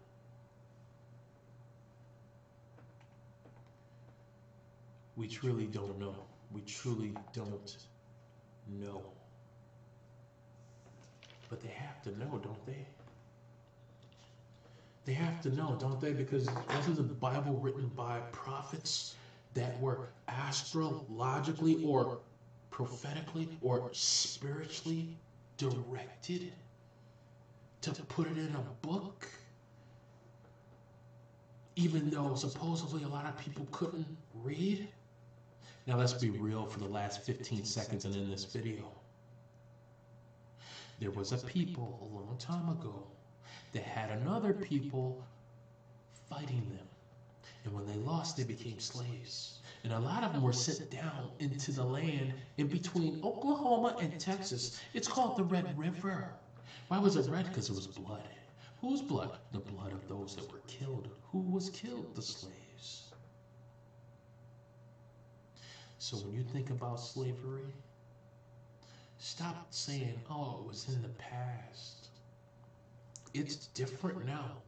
We truly don't know. We truly don't know. But they have to know, don't they? They have to know, don't they? Because wasn't the Bible written by prophets that were astrologically or prophetically or spiritually directed to put it in a book? Even though supposedly a lot of people couldn't read? Now let's be real for the last 15 seconds and in this video. There was a people a long time ago that had another people fighting them. And when they lost, they became slaves. And a lot of them were sent down into the land in between Oklahoma and Texas. It's called the Red River. Why was it red? Because it was blood. Whose blood? The blood of those that were killed. Who was killed? The slaves. So when you think about slavery, stop saying, oh, it was in the past. It's different now.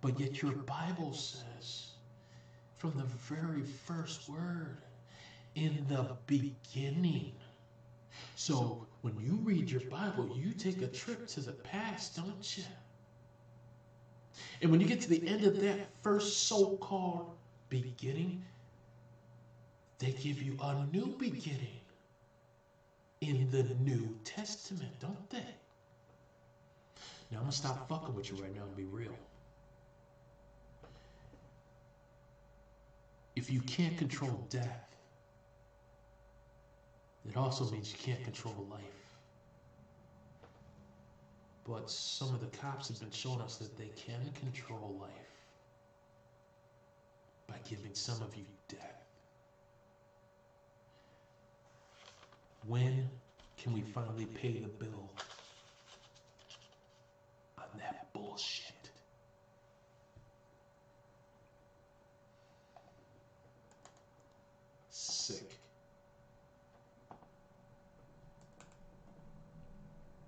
But yet your Bible says, from the very first word, in the beginning. So when you read your Bible, you take a trip to the past, don't you? And when you get to the end of that first so-called beginning, they give you a new beginning in the New Testament, don't they? Now I'm going to stop fucking with you right now and be real. If you can't control death, it also means you can't control life. But some of the cops have been showing us that they can control life by giving some of you death. When can we finally pay the bill